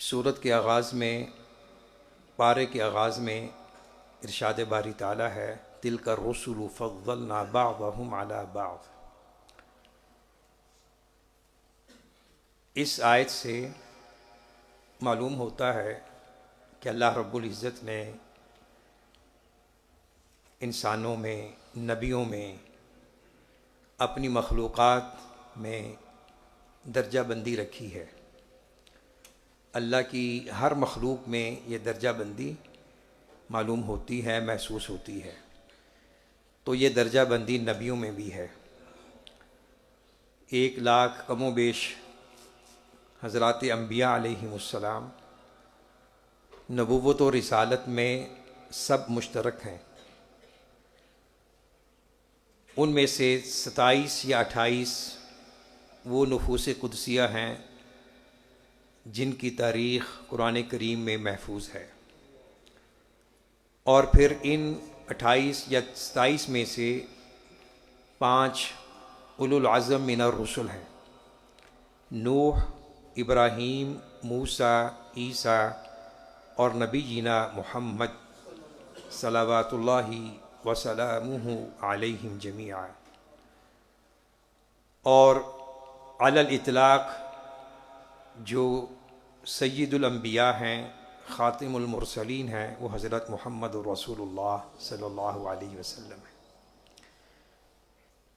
سورت کے آغاز میں، پارے کے آغاز میں ارشاد باری تعالیٰ ہے تلک الرسل فضلنا بعضهم علی بعض۔ اس آیت سے معلوم ہوتا ہے کہ اللہ رب العزت نے انسانوں میں، نبیوں میں، اپنی مخلوقات میں درجہ بندی رکھی ہے۔ اللہ کی ہر مخلوق میں یہ درجہ بندی معلوم ہوتی ہے، محسوس ہوتی ہے۔ تو یہ درجہ بندی نبیوں میں بھی ہے۔ 1,00,000 کم و بیش حضرات انبیاء علیہم السلام نبوت و رسالت میں سب مشترک ہیں۔ ان میں سے 27 یا 28 وہ نفوس قدسیہ ہیں جن کی تاریخ قرآن کریم میں محفوظ ہے، اور پھر ان 28 یا 27 میں سے 5 اولو العزم من الرسل ہیں: نوح، ابراہیم، موسیٰ، عیسیٰ اور نبی جینا محمد صلوات اللہ وسلامہ علیہم جمیعا۔ اور علی الاطلاق جو سید الانبیاء ہیں، خاتم المرسلین ہیں، وہ حضرت محمد رسول اللہ صلی اللہ علیہ وسلم ہیں۔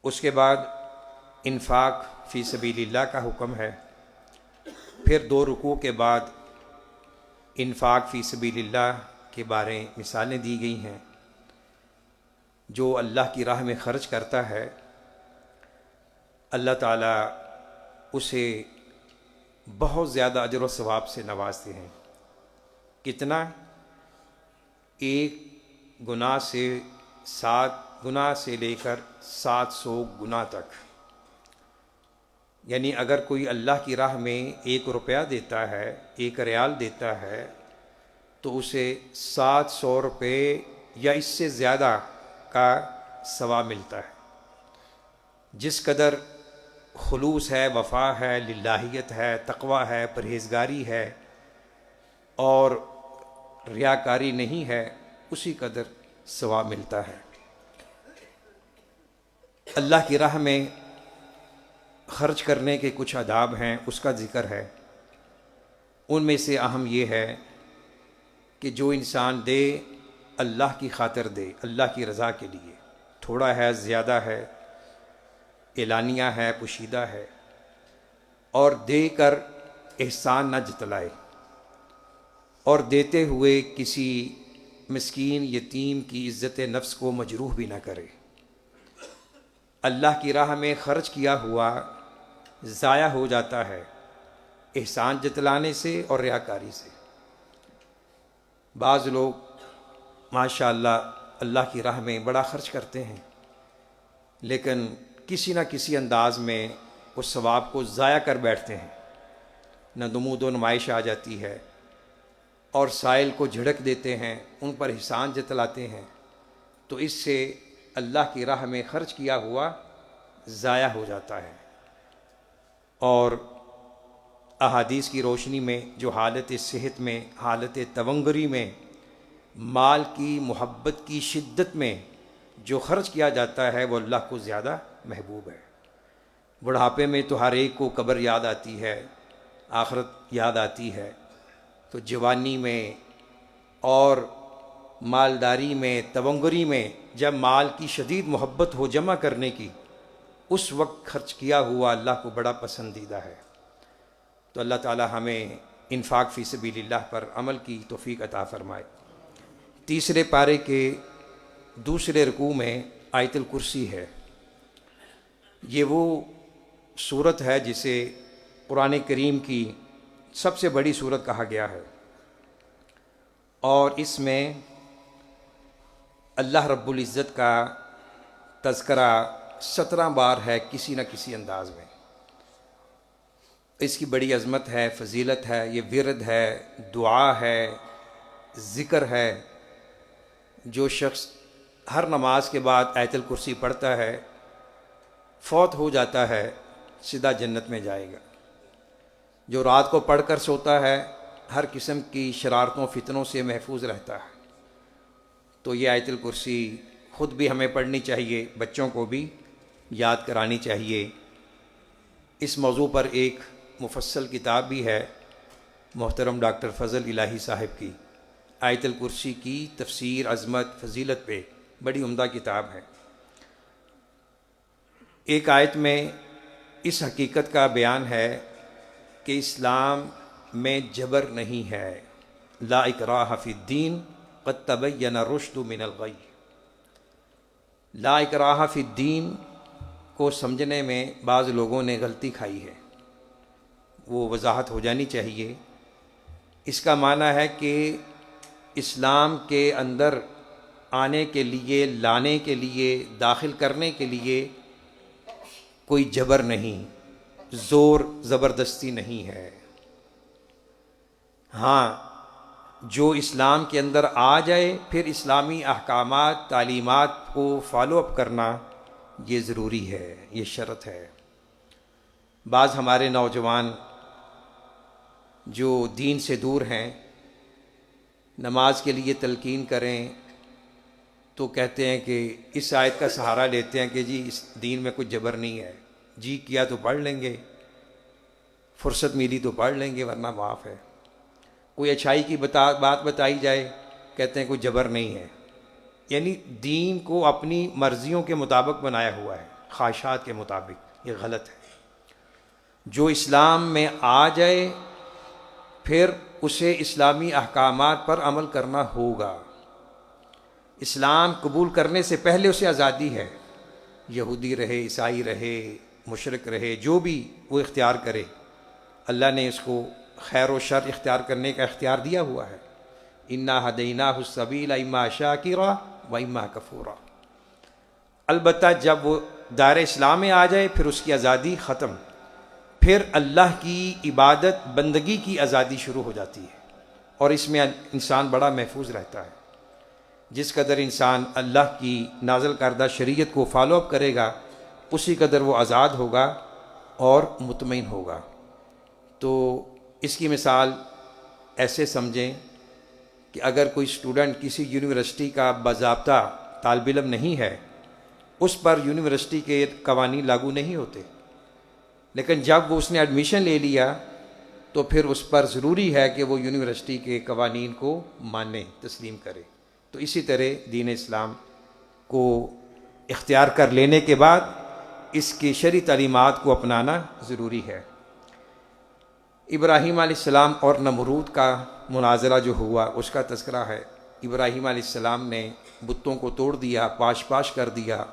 اس کے بعد انفاق فی سبیل اللہ کا حکم ہے۔ پھر 2 رکوع کے بعد انفاق فی سبیل اللہ کے بارے مثالیں دی گئی ہیں۔ جو اللہ کی راہ میں خرچ کرتا ہے، اللہ تعالیٰ اسے بہت زیادہ اجر و ثواب سے نوازتے ہیں۔ کتنا؟ 1 گناہ سے 7 گناہ سے لے کر 700 گناہ تک۔ یعنی اگر کوئی اللہ کی راہ میں 1 روپیہ دیتا ہے، 1 ریال دیتا ہے، تو اسے 700 روپے یا اس سے زیادہ کا ثواب ملتا ہے۔ جس قدر خلوص ہے، وفا ہے، للہیت ہے، تقوی ہے، پرہیزگاری ہے اور ریاکاری نہیں ہے، اسی قدر ثواب ملتا ہے۔ اللہ کی راہ میں خرچ کرنے کے کچھ آداب ہیں، اس کا ذکر ہے۔ ان میں سے اہم یہ ہے کہ جو انسان دے، اللہ کی خاطر دے، اللہ کی رضا کے لیے۔ تھوڑا ہے، زیادہ ہے، اعلانیہ ہے، پوشیدہ ہے، اور دے کر احسان نہ جتلائے، اور دیتے ہوئے کسی مسکین یتیم کی عزت نفس کو مجروح بھی نہ کرے۔ اللہ کی راہ میں خرچ کیا ہوا ضائع ہو جاتا ہے احسان جتلانے سے اور ریاکاری سے۔ بعض لوگ ماشاءاللہ اللہ کی راہ میں بڑا خرچ کرتے ہیں، لیکن کسی نہ کسی انداز میں اس ثواب کو ضائع کر بیٹھتے ہیں۔ نہ نمود و نمائش آ جاتی ہے، اور سائل کو جھڑک دیتے ہیں، ان پر احسان جتلاتے ہیں، تو اس سے اللہ کی راہ میں خرچ کیا ہوا ضائع ہو جاتا ہے۔ اور احادیث کی روشنی میں جو حالت صحت میں، حالت تونگری میں، مال کی محبت کی شدت میں جو خرچ کیا جاتا ہے، وہ اللہ کو زیادہ محبوب ہے۔ بڑھاپے میں تو ہر ایک کو قبر یاد آتی ہے، آخرت یاد آتی ہے، تو جوانی میں اور مالداری میں، تونگری میں، جب مال کی شدید محبت ہو جمع کرنے کی، اس وقت خرچ کیا ہوا اللہ کو بڑا پسندیدہ ہے۔ تو اللہ تعالی ہمیں انفاق فی سبیل اللہ پر عمل کی توفیق عطا فرمائے۔ تیسرے پارے کے دوسرے رکوع میں آیت الکرسی ہے۔ یہ وہ سورت ہے جسے قرآن کریم کی سب سے بڑی سورت کہا گیا ہے، اور اس میں اللہ رب العزت کا تذکرہ 17 بار ہے کسی نہ کسی انداز میں۔ اس کی بڑی عظمت ہے، فضیلت ہے، یہ ورد ہے، دعا ہے، ذکر ہے۔ جو شخص ہر نماز کے بعد آیت الکرسی پڑھتا ہے، فوت ہو جاتا ہے، سیدھا جنت میں جائے گا۔ جو رات کو پڑھ کر سوتا ہے، ہر قسم کی شرارتوں فتنوں سے محفوظ رہتا ہے۔ تو یہ آیت الکرسی خود بھی ہمیں پڑھنی چاہیے، بچوں کو بھی یاد کرانی چاہیے۔ اس موضوع پر ایک مفصل کتاب بھی ہے محترم ڈاکٹر فضل الہی صاحب کی، آیت الکرسی کی تفسیر، عظمت، فضیلت پہ بڑی عمدہ کتاب ہے۔ ایک آیت میں اس حقیقت کا بیان ہے کہ اسلام میں جبر نہیں ہے، لا اکراہ فی الدین قد تبین الرشد من الغی۔ لا اکراہ فی الدین کو سمجھنے میں بعض لوگوں نے غلطی کھائی ہے، وہ وضاحت ہو جانی چاہیے۔ اس کا معنی ہے کہ اسلام کے اندر آنے کے لیے، لانے کے لیے، داخل کرنے کے لیے کوئی جبر نہیں، زور زبردستی نہیں ہے۔ ہاں، جو اسلام کے اندر آ جائے پھر اسلامی احکامات، تعلیمات کو فالو اپ کرنا یہ ضروری ہے، یہ شرط ہے۔ بعض ہمارے نوجوان جو دین سے دور ہیں، نماز کے لیے تلقین کریں تو کہتے ہیں کہ اس آیت کا سہارا لیتے ہیں کہ جی اس دین میں کچھ جبر نہیں ہے، جی کیا تو پڑھ لیں گے، فرصت ملی تو پڑھ لیں گے ورنہ معاف ہے۔ کوئی اچھائی کی بات بتائی جائے، کہتے ہیں کوئی جبر نہیں ہے، یعنی دین کو اپنی مرضیوں کے مطابق بنایا ہوا ہے، خواہشات کے مطابق۔ یہ غلط ہے۔ جو اسلام میں آ جائے پھر اسے اسلامی احکامات پر عمل کرنا ہوگا۔ اسلام قبول کرنے سے پہلے اسے آزادی ہے، یہودی رہے، عیسائی رہے، مشرک رہے، جو بھی وہ اختیار کرے، اللہ نے اس کو خیر و شر اختیار کرنے کا اختیار دیا ہوا ہے۔ انا ہدیناہ السبیل اما شاکرا و اما کفورا۔ البتہ جب وہ دائرہ اسلام میں آ جائے پھر اس کی آزادی ختم، پھر اللہ کی عبادت بندگی کی آزادی شروع ہو جاتی ہے، اور اس میں انسان بڑا محفوظ رہتا ہے۔ جس قدر انسان اللہ کی نازل کردہ شریعت کو فالو اپ کرے گا اسی قدر وہ آزاد ہوگا اور مطمئن ہوگا۔ تو اس کی مثال ایسے سمجھیں کہ اگر کوئی اسٹوڈنٹ کسی یونیورسٹی کا باضابطہ طالب علم نہیں ہے، اس پر یونیورسٹی کے قوانین لاگو نہیں ہوتے، لیکن جب وہ اس نے ایڈمیشن لے لیا تو پھر اس پر ضروری ہے کہ وہ یونیورسٹی کے قوانین کو مانے، تسلیم کرے۔ تو اسی طرح دین اسلام کو اختیار کر لینے کے بعد اس کی شرعی تعلیمات کو اپنانا ضروری ہے۔ ابراہیم علیہ السلام اور نمرود کا مناظرہ جو ہوا اس کا تذکرہ ہے۔ ابراہیم علیہ السلام نے بتوں کو توڑ دیا، پاش پاش کر دیا،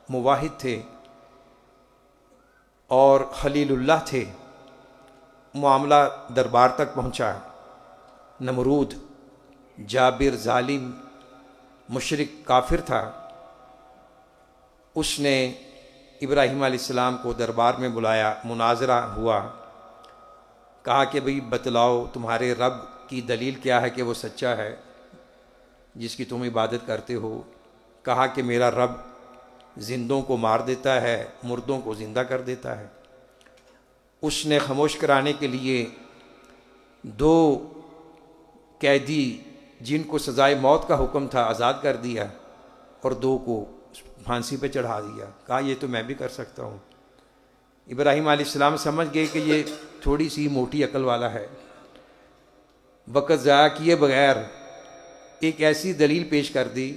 موحد تھے اور خلیل اللہ تھے۔ معاملہ دربار تک پہنچا۔ نمرود جابر، ظالم، مشرک، کافر تھا۔ اس نے ابراہیم علیہ السلام کو دربار میں بلایا، مناظرہ ہوا، کہا کہ بھئی بتلاؤ تمہارے رب کی دلیل کیا ہے کہ وہ سچا ہے جس کی تم عبادت کرتے ہو۔ کہا کہ میرا رب زندوں کو مار دیتا ہے، مردوں کو زندہ کر دیتا ہے۔ اس نے خاموش کرانے کے لیے 2 قیدی جن کو سزائے موت کا حکم تھا آزاد کر دیا اور 2 کو پھانسی پہ چڑھا دیا۔ کہا یہ تو میں بھی کر سکتا ہوں۔ ابراہیم علیہ السلام سمجھ گئے کہ یہ تھوڑی سی موٹی عقل والا ہے، وقت ضائع کیے بغیر ایک ایسی دلیل پیش کر دی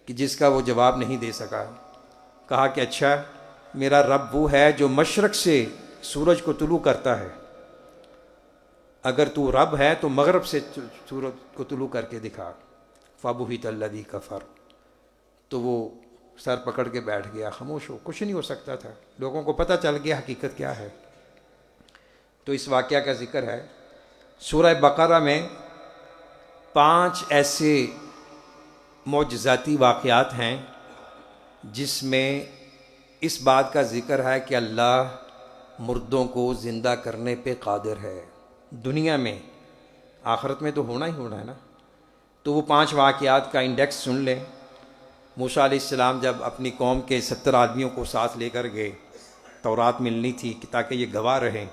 کہ جس کا وہ جواب نہیں دے سکا۔ کہا کہ اچھا، میرا رب وہ ہے جو مشرق سے سورج کو طلوع کرتا ہے، اگر تو رب ہے تو مغرب سے سورج کو طلوع کر کے دکھا۔ فَبُہِتَ الَّذِي كَفَرَ۔ تو وہ سر پکڑ کے بیٹھ گیا، خاموش ہو، کچھ نہیں ہو سکتا تھا۔ لوگوں کو پتہ چل گیا حقیقت کیا ہے۔ تو اس واقعہ کا ذکر ہے سورہ بقرہ میں۔ 5 ایسے معجزاتی واقعات ہیں جس میں اس بات کا ذکر ہے کہ اللہ مردوں کو زندہ کرنے پہ قادر ہے، دنیا میں، آخرت میں تو ہونا ہی ہونا ہے نا۔ تو وہ 5 واقعات کا انڈیکس سن لیں۔ موسیٰ علیہ السلام جب اپنی قوم کے 70 آدمیوں کو ساتھ لے کر گئے، تورات ملنی تھی کہ تاکہ یہ گواہ رہیں،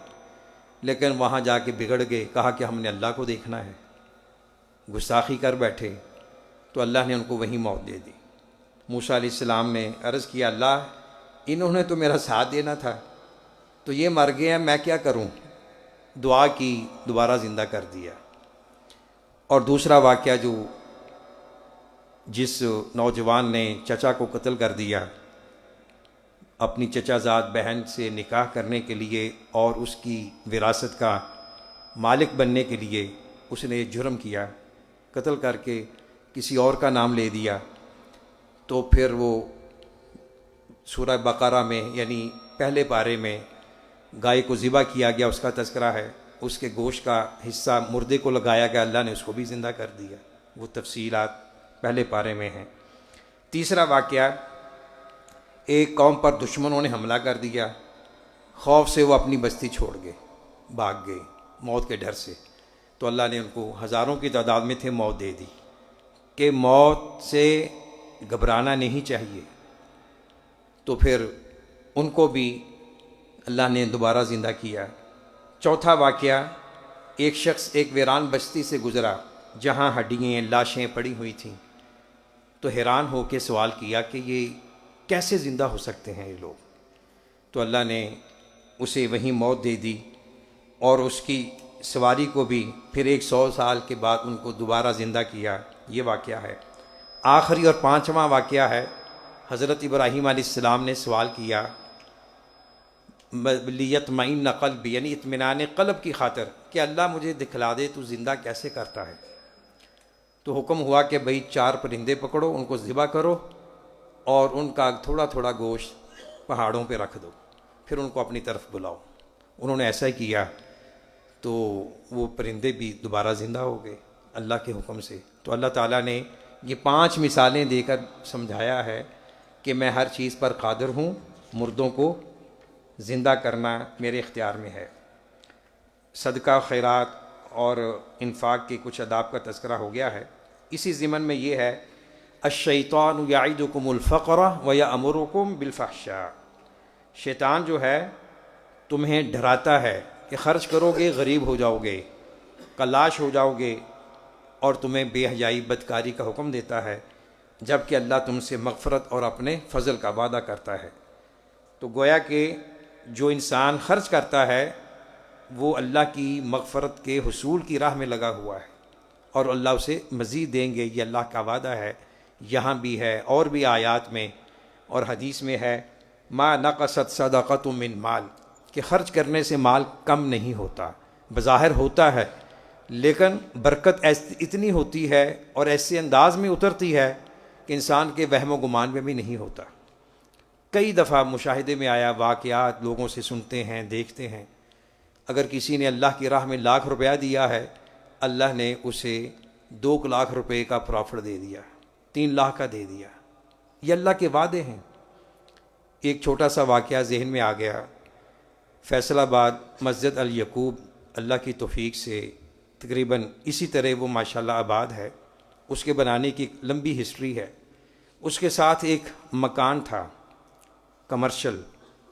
لیکن وہاں جا کے بگڑ گئے، کہا کہ ہم نے اللہ کو دیکھنا ہے، گستاخی کر بیٹھے، تو اللہ نے ان کو وہیں موت دے دی۔ موسیٰ علیہ السلام نے عرض کیا اللہ انہوں نے تو میرا ساتھ دینا تھا، تو یہ مر گئے ہیں، میں کیا کروں؟ دعا کی، دوبارہ زندہ کر دیا۔ اور دوسرا واقعہ جو جس نوجوان نے چچا کو قتل کر دیا اپنی چچا زاد بہن سے نکاح کرنے کے لیے اور اس کی وراثت کا مالک بننے کے لیے، اس نے جرم کیا، قتل کر کے کسی اور کا نام لے دیا، تو پھر وہ سورہ بقرہ میں یعنی پہلے پارے میں گائے کو ذبح کیا گیا، اس کا تذکرہ ہے، اس کے گوشت کا حصہ مردے کو لگایا گیا، اللہ نے اس کو بھی زندہ کر دیا، وہ تفصیلات پہلے پارے میں ہیں۔ تیسرا واقعہ، ایک قوم پر دشمنوں نے حملہ کر دیا، خوف سے وہ اپنی بستی چھوڑ گئے، بھاگ گئے موت کے ڈر سے، تو اللہ نے ان کو ہزاروں کی تعداد میں تھے موت دے دی، کہ موت سے گھبرانا نہیں چاہیے۔ تو پھر ان کو بھی اللہ نے دوبارہ زندہ کیا۔ چوتھا واقعہ، ایک شخص ایک ویران بستی سے گزرا جہاں ہڈیاں لاشیں پڑی ہوئی تھیں، تو حیران ہو کے سوال کیا کہ یہ کیسے زندہ ہو سکتے ہیں یہ لوگ؟ تو اللہ نے اسے وہیں موت دے دی، اور اس کی سواری کو بھی پھر 100 سال کے بعد ان کو دوبارہ زندہ کیا۔ یہ واقعہ ہے۔ آخری اور پانچواں واقعہ ہے، حضرت ابراہیم علیہ السلام نے سوال کیا لیطمئن قلبی، یعنی اطمینان قلب کی خاطر، کہ اللہ مجھے دکھلا دے تو زندہ کیسے کرتا ہے۔ تو حکم ہوا کہ بھئی 4 پرندے پکڑو، ان کو ذبح کرو اور ان کا تھوڑا تھوڑا گوشت پہاڑوں پہ رکھ دو، پھر ان کو اپنی طرف بلاؤ۔ انہوں نے ایسا ہی کیا، تو وہ پرندے بھی دوبارہ زندہ ہو گئے اللہ کے حکم سے۔ تو اللہ تعالیٰ نے یہ 5 مثالیں دے کر سمجھایا ہے کہ میں ہر چیز پر قادر ہوں، مردوں کو زندہ کرنا میرے اختیار میں ہے۔ صدقہ، خیرات اور انفاق کے کچھ آداب کا تذکرہ ہو گیا ہے۔ اسی ضمن میں یہ ہے، الشیطان یعدکم الفقر ویأمرکم بالفحشاء، شیطان جو ہے تمہیں ڈراتا ہے کہ خرچ کرو گے غریب ہو جاؤ گے، کلاش ہو جاؤ گے، اور تمہیں بے حیائی بدکاری کا حکم دیتا ہے، جبکہ اللہ تم سے مغفرت اور اپنے فضل کا وعدہ کرتا ہے۔ تو گویا کہ جو انسان خرچ کرتا ہے وہ اللہ کی مغفرت کے حصول کی راہ میں لگا ہوا ہے، اور اللہ اسے مزید دیں گے، یہ اللہ کا وعدہ ہے۔ یہاں بھی ہے اور بھی آیات میں اور حدیث میں ہے، ما نقصت صدقۃ من مال، کہ خرچ کرنے سے مال کم نہیں ہوتا، بظاہر ہوتا ہے لیکن برکت اتنی ہوتی ہے اور ایسے انداز میں اترتی ہے کہ انسان کے وہم و گمان میں بھی نہیں ہوتا۔ کئی دفعہ مشاہدے میں آیا، واقعات لوگوں سے سنتے ہیں، دیکھتے ہیں، اگر کسی نے اللہ کی راہ میں 1,00,000 روپیہ دیا ہے، اللہ نے اسے 2,00,000 روپے کا پروفٹ دے دیا، 3,00,000 کا دے دیا۔ یہ اللہ کے وعدے ہیں۔ ایک چھوٹا سا واقعہ ذہن میں آ گیا، فیصل آباد مسجد الیعقوب اللہ کی توفیق سے تقریباً اسی طرح وہ ماشاءاللہ آباد ہے، اس کے بنانے کی ایک لمبی ہسٹری ہے۔ اس کے ساتھ ایک مکان تھا، کمرشل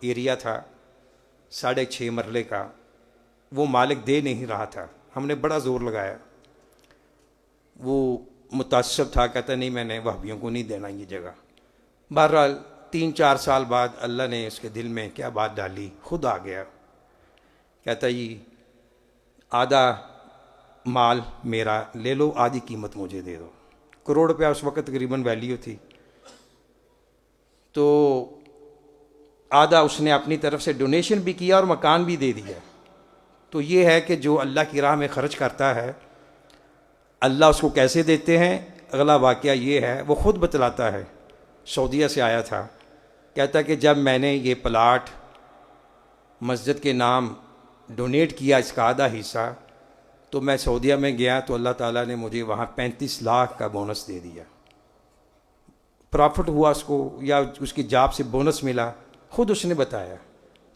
ایریا تھا، 6.5 مرلے کا، وہ مالک دے نہیں رہا تھا، ہم نے بڑا زور لگایا، وہ متعصب تھا، کہتا نہیں میں نے وہابیوں کو نہیں دینا یہ جگہ۔ بہرحال 3-4 سال بعد اللہ نے اس کے دل میں کیا بات ڈالی، خود آ گیا، کہتا یہ آدھا مال میرا لے لو، آدھی قیمت مجھے دے دو۔ 1 کروڑ روپیہ اس وقت تقریباً ویلیو تھی، تو آدھا اس نے اپنی طرف سے ڈونیشن بھی کیا اور مکان بھی دے دیا۔ تو یہ ہے کہ جو اللہ کی راہ میں خرچ کرتا ہے اللہ اس کو کیسے دیتے ہیں۔ اگلا واقعہ یہ ہے، وہ خود بتلاتا ہے، سعودیہ سے آیا تھا، کہتا کہ جب میں نے یہ پلاٹ مسجد کے نام ڈونیٹ کیا، اس کا آدھا حصہ، تو میں سعودیہ میں گیا تو اللہ تعالیٰ نے مجھے وہاں 35 لاکھ کا بونس دے دیا، پرافٹ ہوا اس کو یا اس کی جاب سے بونس ملا، خود اس نے بتایا۔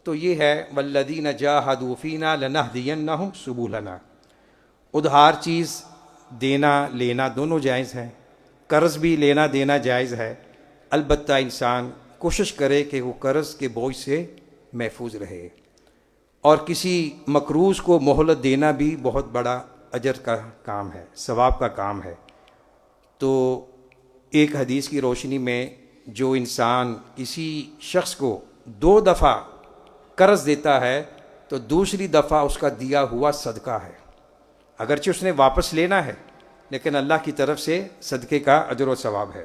تو یہ ہے والذین جاہدوا فینا لنہدینہم سبلنا۔ ادھار چیز دینا لینا دونوں جائز ہیں، قرض بھی لینا دینا جائز ہے، البتہ انسان کوشش کرے کہ وہ قرض کے بوجھ سے محفوظ رہے، اور کسی مکروز کو مہلت دینا بھی بہت بڑا اجر کا کام ہے، ثواب کا کام ہے۔ تو ایک حدیث کی روشنی میں جو انسان کسی شخص کو 2 دفعہ قرض دیتا ہے تو دوسری دفعہ اس کا دیا ہوا صدقہ ہے، اگرچہ اس نے واپس لینا ہے لیکن اللہ کی طرف سے صدقے کا اجر و ثواب ہے۔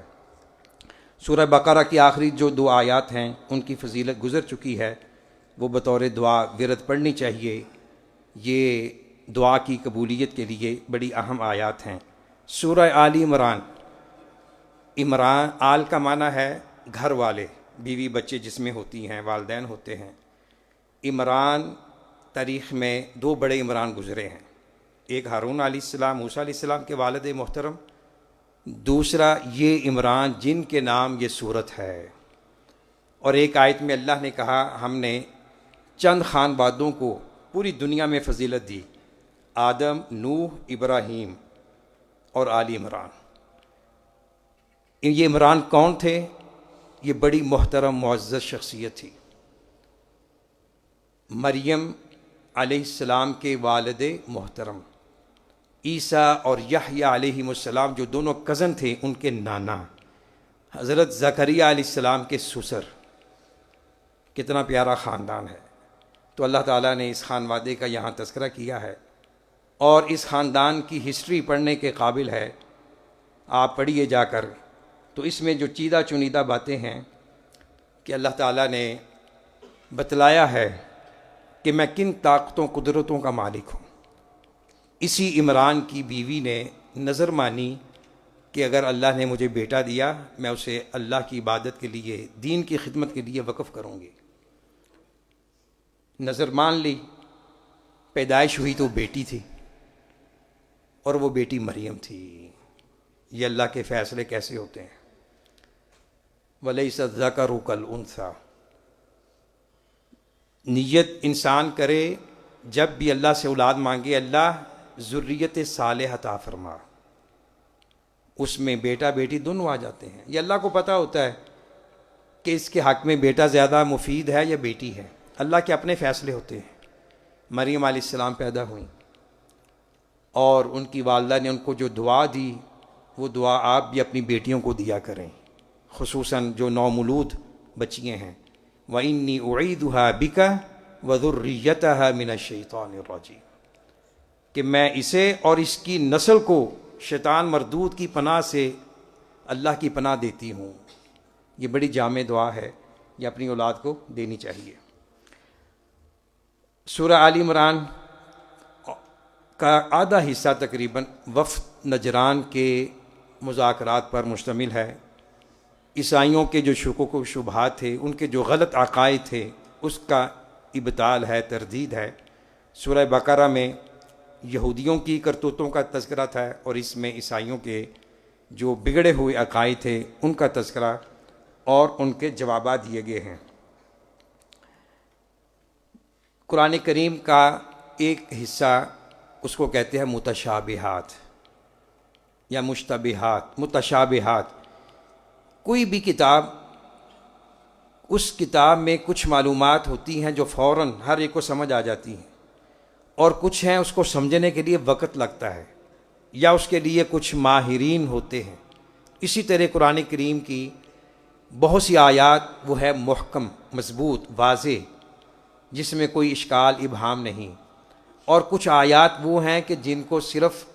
سورہ بقرہ کی آخری جو 2 آیات ہیں ان کی فضیلت گزر چکی ہے، وہ بطور دعا ورد پڑھنی چاہیے، یہ دعا کی قبولیت کے لیے بڑی اہم آیات ہیں۔ سورہ آل عمران، عمران آل کا معنی ہے گھر والے، بیوی بچے جس میں ہوتی ہیں، والدین ہوتے ہیں۔ عمران تاریخ میں 2 بڑے عمران گزرے ہیں، ایک ہارون علیہ السلام، موسیٰ علیہ السلام کے والد محترم، دوسرا یہ عمران جن کے نام یہ صورت ہے۔ اور ایک آیت میں اللہ نے کہا ہم نے چند خاندانوں کو پوری دنیا میں فضیلت دی، آدم، نوح، ابراہیم اور آل عمران۔ یہ عمران کون تھے؟ یہ بڑی محترم معزز شخصیت تھی، مریم علیہ السلام کے والد محترم، عیسیٰ اور یحییٰ علیہ السلام جو دونوں کزن تھے ان کے نانا، حضرت زکریا علیہ السلام کے سسر۔ کتنا پیارا خاندان ہے۔ تو اللہ تعالیٰ نے اس خانوادے کا یہاں تذکرہ کیا ہے، اور اس خاندان کی ہسٹری پڑھنے کے قابل ہے، آپ پڑھیے جا کر۔ تو اس میں جو چیدہ چنیدہ باتیں ہیں کہ اللہ تعالیٰ نے بتلایا ہے کہ میں کن طاقتوں قدرتوں کا مالک ہوں۔ اسی عمران کی بیوی نے نظر مانی کہ اگر اللہ نے مجھے بیٹا دیا میں اسے اللہ کی عبادت کے لیے، دین کی خدمت کے لیے وقف کروں گی۔ نظر مان لی، پیدائش ہوئی تو بیٹی تھی، اور وہ بیٹی مریم تھی۔ یہ اللہ کے فیصلے کیسے ہوتے ہیں۔ وَلَيْسَ الذَّكَرُ كَالْأُنثَىٰ، نیت انسان کرے جب بھی اللہ سے اولاد مانگے، اللہ ذریت صالح عطا فرما، اس میں بیٹا بیٹی دونوں آ جاتے ہیں۔ یہ اللہ کو پتہ ہوتا ہے کہ اس کے حق میں بیٹا زیادہ مفید ہے یا بیٹی ہے، اللہ کے اپنے فیصلے ہوتے ہیں۔ مریم علیہ السلام پیدا ہوئیں، اور ان کی والدہ نے ان کو جو دعا دی وہ دعا آپ بھی اپنی بیٹیوں کو دیا کریں، خصوصاً جو نومولود بچیاں ہیں۔ وَإِنِّي أُعِيدُهَا بِكَ وَذُرِّيَّتَهَا مِنَ الشَّيْطَانِ الرَّجِيمِ، کہ میں اسے اور اس کی نسل کو شیطان مردود کی پناہ سے اللہ کی پناہ دیتی ہوں۔ یہ بڑی جامع دعا ہے، یہ اپنی اولاد کو دینی چاہیے۔ سورہ آل عمران کا آدھا حصہ تقریباً وفد نجران کے مذاکرات پر مشتمل ہے۔ عیسائیوں کے جو شکوک و شبہات تھے، ان کے جو غلط عقائد تھے، اس کا ابطال ہے، تردید ہے۔ سورہ بقرہ میں یہودیوں کی کرتوتوں کا تذکرہ تھا، اور اس میں عیسائیوں کے جو بگڑے ہوئے عقائد تھے ان کا تذکرہ اور ان کے جوابات دیے گئے ہیں۔ قرآن کریم کا ایک حصہ اس کو کہتے ہیں متشابہات یا مشتبہات۔ متشابہات، کوئی بھی کتاب، اس کتاب میں کچھ معلومات ہوتی ہیں جو فوراً ہر ایک کو سمجھ آ جاتی ہیں، اور کچھ ہیں اس کو سمجھنے کے لیے وقت لگتا ہے، یا اس کے لیے کچھ ماہرین ہوتے ہیں۔ اسی طرح قرآن کریم کی بہت سی آیات وہ ہے محکم، مضبوط، واضح، جس میں کوئی اشکال ابہام نہیں، اور کچھ آیات وہ ہیں کہ جن کو صرف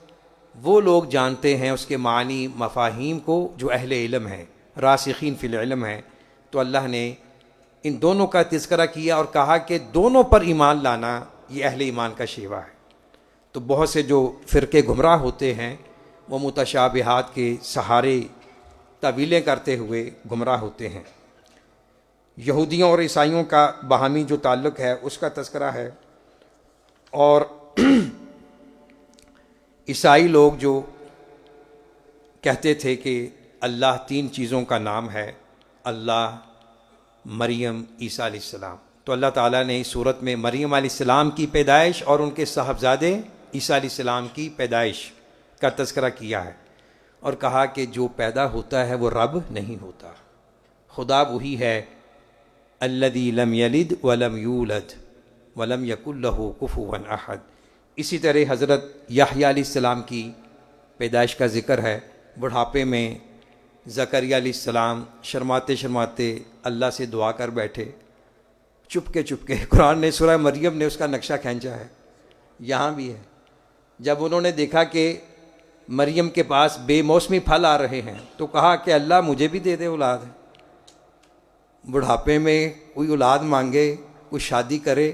وہ لوگ جانتے ہیں، اس کے معنی مفاہیم کو، جو اہل علم ہیں، راسخین فی العلم ہیں۔ تو اللہ نے ان دونوں کا تذکرہ کیا اور کہا کہ دونوں پر ایمان لانا یہ اہل ایمان کا شیوہ ہے۔ تو بہت سے جو فرقے گمراہ ہوتے ہیں وہ متشابہات کے سہارے تعویلیں کرتے ہوئے گمراہ ہوتے ہیں۔ یہودیوں اور عیسائیوں کا باہمی جو تعلق ہے اس کا تذکرہ ہے، اور عیسائی لوگ جو کہتے تھے کہ اللہ 3 چیزوں کا نام ہے، اللہ، مریم، عیسیٰ علیہ السلام۔ تو اللہ تعالیٰ نے اس صورت میں مریم علیہ السلام کی پیدائش اور ان کے صاحبزادے عیسیٰ علیہ السلام کی پیدائش کا تذکرہ کیا ہے، اور کہا کہ جو پیدا ہوتا ہے وہ رب نہیں ہوتا، خدا وہی ہے الذی لم یلد ولم یولد، ولم یکن لہ کفوا احد۔ اسی طرح حضرت یحییٰ علیہ السلام کی پیدائش کا ذکر ہے۔ بڑھاپے میں زکریا علیہ السلام شرماتے شرماتے اللہ سے دعا کر بیٹھے، چپ کے قرآن نے سورہ مریم نے اس کا نقشہ کھینچا ہے، یہاں بھی ہے۔ جب انہوں نے دیکھا کہ مریم کے پاس بے موسمی پھل آ رہے ہیں تو کہا کہ اللہ مجھے بھی دے دے اولاد۔ بڑھاپے میں کوئی اولاد مانگے، کوئی شادی کرے،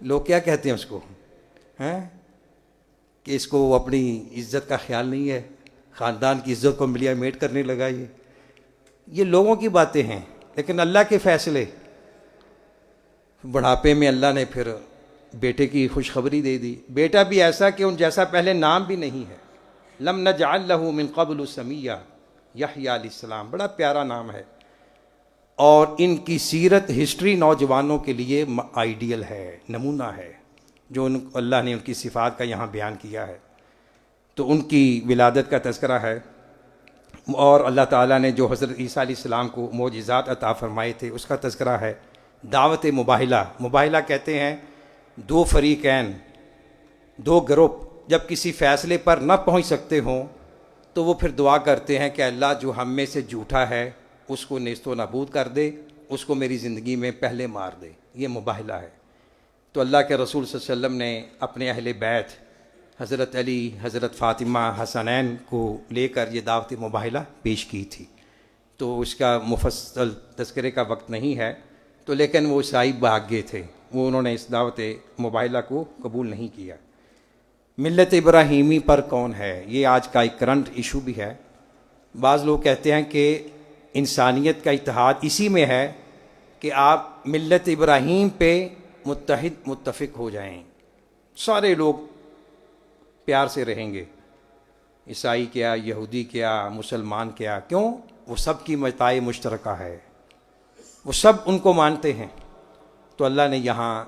لوگ کیا کہتے ہیں اس کو، ہیں کہ اس کو اپنی عزت کا خیال نہیں ہے، خاندان کی عزت کو ملیا میٹ کرنے لگا۔ یہ لوگوں کی باتیں ہیں، لیکن اللہ کے فیصلے۔ بڑھاپے میں اللہ نے پھر بیٹے کی خوشخبری دے دی، بیٹا بھی ایسا کہ ان جیسا پہلے نام بھی نہیں ہے، لم نجعل لہ من قبل سمیہ، یحییٰ علیہ السلام، بڑا پیارا نام ہے۔ اور ان کی سیرت ہسٹری نوجوانوں کے لیے آئیڈیل ہے، نمونہ ہے، جو اللہ نے ان کی صفات کا یہاں بیان کیا ہے۔ تو ان کی ولادت کا تذکرہ ہے، اور اللہ تعالیٰ نے جو حضرت عیسیٰ علیہ السلام کو معجزات عطا فرمائے تھے اس کا تذکرہ ہے۔ دعوت مباہلہ کہتے ہیں دو فریقین، دو گروپ جب کسی فیصلے پر نہ پہنچ سکتے ہوں تو وہ پھر دعا کرتے ہیں کہ اللہ جو ہم میں سے جھوٹا ہے اس کو نیست و نابود کر دے، اس کو میری زندگی میں پہلے مار دے۔ یہ مباہلہ ہے۔ تو اللہ کے رسول صلی اللہ علیہ وسلم نے اپنے اہل بیت حضرت علی، حضرت فاطمہ، حسنین کو لے کر یہ دعوت مباہلہ پیش کی تھی۔ تو اس کا مفصل تذکرے کا وقت نہیں ہے، تو لیکن وہ عیسائی بھاگ گئے تھے، وہ انہوں نے اس دعوت مباہلہ کو قبول نہیں کیا۔ ملت ابراہیمی پر کون ہے، یہ آج کا ایک کرنٹ ایشو بھی ہے۔ بعض لوگ کہتے ہیں کہ انسانیت کا اتحاد اسی میں ہے کہ آپ ملت ابراہیم پہ متفق ہو جائیں، سارے لوگ پیار سے رہیں گے، عیسائی کیا، یہودی کیا، مسلمان کیا، کیوں؟ وہ سب کی متاع مشترکہ ہے، وہ سب ان کو مانتے ہیں۔ تو اللہ نے یہاں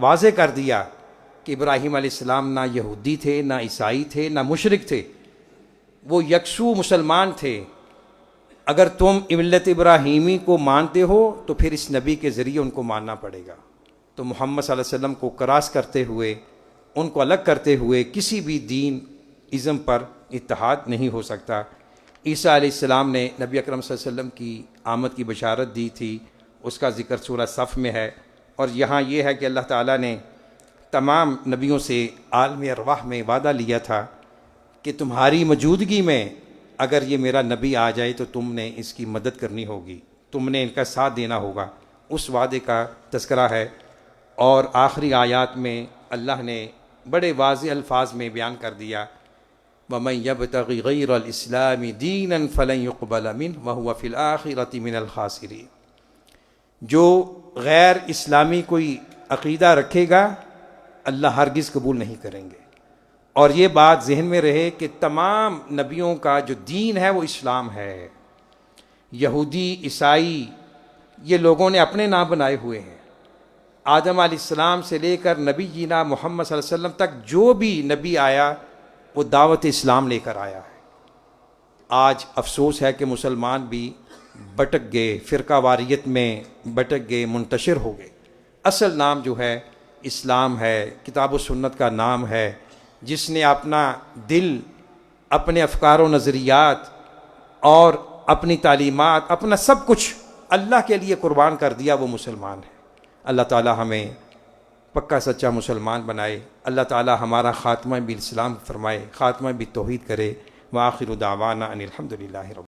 واضح کر دیا کہ ابراہیم علیہ السلام نہ یہودی تھے، نہ عیسائی تھے، نہ مشرک تھے، وہ یکسو مسلمان تھے۔ اگر تم ملت ابراہیمی کو مانتے ہو تو پھر اس نبی کے ذریعے ان کو ماننا پڑے گا۔ تو محمد صلی اللہ علیہ وسلم کو کراس کرتے ہوئے، ان کو الگ کرتے ہوئے کسی بھی دین ازم پر اتحاد نہیں ہو سکتا۔ عیسیٰ علیہ السلام نے نبی اکرم صلی اللہ علیہ وسلم کی آمد کی بشارت دی تھی، اس کا ذکر سورہ صف میں ہے۔ اور یہاں یہ ہے کہ اللہ تعالیٰ نے تمام نبیوں سے عالم ارواح میں وعدہ لیا تھا کہ تمہاری موجودگی میں اگر یہ میرا نبی آ جائے تو تم نے اس کی مدد کرنی ہوگی، تم نے ان کا ساتھ دینا ہوگا۔ اس وعدے کا تذکرہ ہے۔ اور آخری آیات میں اللہ نے بڑے واضح الفاظ میں بیان کر دیا، وَمَن يَبْتَغِ غَيْرَ الْإِسْلَامِ دِينًا فَلَن يُقْبَلَ مِنْهُ وَهُوَ فِي الْآخِرَةِ مِنَ الْخَاسِرِينَ۔ جو غیر اسلامی کوئی عقیدہ رکھے گا اللہ ہرگز قبول نہیں کریں گے۔ اور یہ بات ذہن میں رہے کہ تمام نبیوں کا جو دین ہے وہ اسلام ہے۔ یہودی، عیسائی، یہ لوگوں نے اپنے نام بنائے ہوئے ہیں۔ آدم علیہ السلام سے لے کر نبی جینا محمد صلی اللہ علیہ وسلم تک جو بھی نبی آیا وہ دعوت اسلام لے کر آیا ہے۔ آج افسوس ہے کہ مسلمان بھی بھٹک گئے، فرقہ واریت میں بھٹک گئے، منتشر ہو گئے۔ اصل نام جو ہے اسلام ہے، کتاب و سنت کا نام ہے۔ جس نے اپنا دل، اپنے افکار و نظریات اور اپنی تعلیمات، اپنا سب کچھ اللہ کے لیے قربان کر دیا، وہ مسلمان ہے۔ اللہ تعالی ہمیں پکا سچا مسلمان بنائے، اللہ تعالی ہمارا خاتمہ بالاسلام فرمائے، خاتمہ بالتوحید کرے۔ وآخر دعوانا ان الحمد للہ رب